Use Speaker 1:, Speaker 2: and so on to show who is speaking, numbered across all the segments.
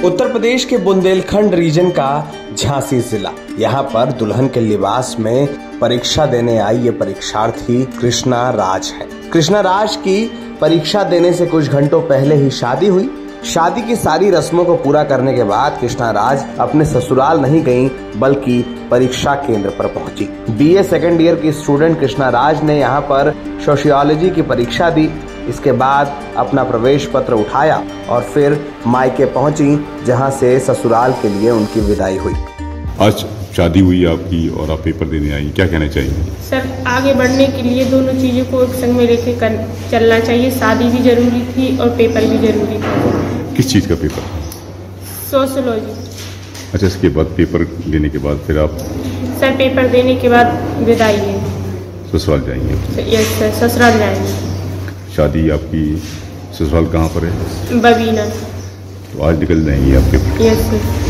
Speaker 1: उत्तर प्रदेश के बुंदेलखंड रीजन का झांसी जिला, यहाँ पर दुल्हन के लिबास में परीक्षा देने आई ये परीक्षार्थी कृष्णा राज है। कृष्णा राज की परीक्षा देने से कुछ घंटों पहले ही शादी हुई। शादी की सारी रस्मों को पूरा करने के बाद कृष्णा राज अपने ससुराल नहीं गईं, बल्कि परीक्षा केंद्र पर पहुंची। बीए सेकेंड ईयर की स्टूडेंट कृष्णा राज ने यहाँ पर सोशियोलॉजी की परीक्षा दी। इसके बाद अपना प्रवेश पत्र उठाया और फिर मायके पहुंची, जहां से ससुराल के लिए उनकी विदाई हुई।
Speaker 2: आज शादी हुई आपकी और आप पेपर देने आई, क्या कहना चाहिए?
Speaker 3: सर, आगे बढ़ने के लिए दोनों चीज़ों को एक संग में लेके चलना चाहिए। शादी भी जरूरी थी और पेपर भी जरूरी था।
Speaker 2: किस चीज़ का पेपर?
Speaker 3: सोशियोलॉजी।
Speaker 2: अच्छा, इसके बाद पेपर देने के बाद फिर आप?
Speaker 3: सर, पेपर देने के बाद विदाई है।
Speaker 2: ससुराल जाएंगे?
Speaker 3: यस सर, ससुराल जाएंगे।
Speaker 2: शादी आपकी ससुराल कहाँ पर है?
Speaker 3: बबीना।
Speaker 2: तो आज निकल जाएंगे आपके?
Speaker 3: Yes sir.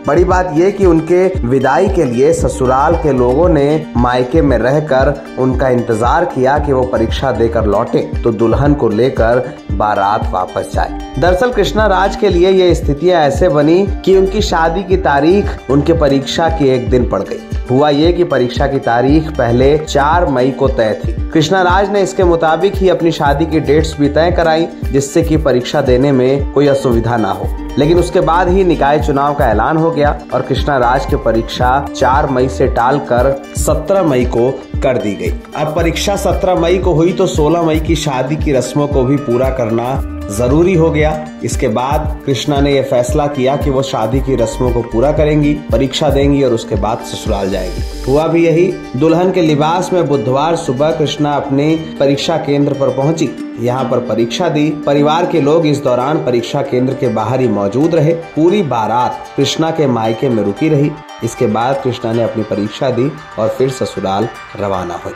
Speaker 1: बड़ी बात यह कि उनके विदाई के लिए ससुराल के लोगों ने मायके में रहकर उनका इंतजार किया कि वो परीक्षा देकर लौटे तो दुल्हन को लेकर बारात वापस जाए। दरअसल कृष्णा राज के लिए ये स्थितियां ऐसे बनी कि उनकी शादी की तारीख उनके परीक्षा की एक दिन पड़ गई। हुआ ये कि परीक्षा की तारीख पहले 4 मई को तय थी। कृष्णा राज ने इसके मुताबिक ही अपनी शादी की डेट्स भी तय कराई, जिससे कि परीक्षा देने में कोई असुविधा ना हो। लेकिन उसके बाद ही निकाय चुनाव का ऐलान हो गया और कृष्णा राज की परीक्षा 4 मई से टालकर 17 मई को कर दी गई। अब परीक्षा 17 मई को हुई तो 16 मई की शादी की रस्मों को भी पूरा करना जरूरी हो गया। इसके बाद कृष्णा ने यह फैसला किया कि वो शादी की रस्मों को पूरा करेंगी, परीक्षा देंगी और उसके बाद ससुराल जाएंगी। हुआ भी यही। दुल्हन के लिबास में बुधवार सुबह कृष्णा अपने परीक्षा केंद्र पर पहुंची। यहाँ पर परीक्षा दी। परिवार के लोग इस दौरान परीक्षा केंद्र के बाहर ही मौजूद रहे। पूरी बारात कृष्णा के मायके में रुकी रही। इसके बाद कृष्णा ने अपनी परीक्षा दी और फिर ससुराल रवाना हुई।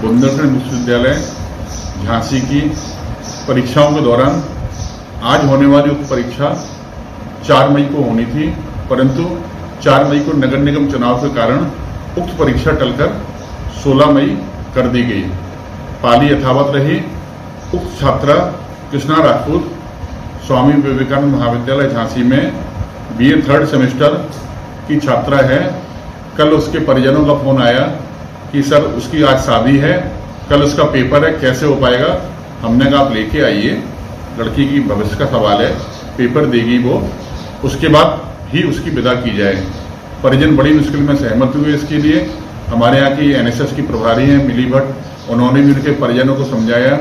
Speaker 4: बुंदेलखंड विश्वविद्यालय झांसी की परीक्षाओं के दौरान आज होने वाली उक्त परीक्षा 4 मई को होनी थी, परंतु 4 मई को नगर निगम चुनाव के कारण उक्त परीक्षा टलकर 16 मई कर दी गई। पाली यथावत रही। उक्त छात्रा कृष्णा राजपूत स्वामी विवेकानंद महाविद्यालय झांसी में बीए 3rd सेमेस्टर की छात्रा है। कल उसके परिजनों का फोन आया कि सर उसकी आज शादी है, कल उसका पेपर है, कैसे हो पाएगा? हमने कहा आप लेके आइए, लड़की की भविष्य का सवाल है, पेपर देगी वो, उसके बाद ही उसकी विदा की जाए। परिजन बड़ी मुश्किल में सहमत हुए इसके लिए। हमारे यहाँ की एनएसएस की प्रभारी हैं मिली भट्ट, उन्होंने भी उनके परिजनों को समझाया।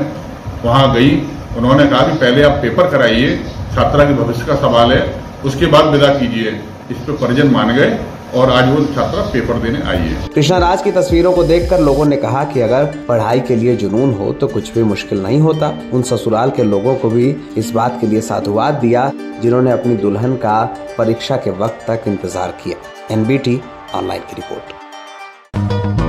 Speaker 4: वहाँ गई, उन्होंने कहा कि पहले आप पेपर कराइए, छात्रा के भविष्य का सवाल है, उसके बाद विदा कीजिए। इस पर परिजन मान गए और आज वो छात्रा पेपर देने आई है।
Speaker 1: कृष्णा राज की तस्वीरों को देखकर लोगों ने कहा कि अगर पढ़ाई के लिए जुनून हो तो कुछ भी मुश्किल नहीं होता। उन ससुराल के लोगों को भी इस बात के लिए साधुवाद दिया जिन्होंने अपनी दुल्हन का परीक्षा के वक्त तक इंतजार किया। एनबीटी ऑनलाइन की रिपोर्ट।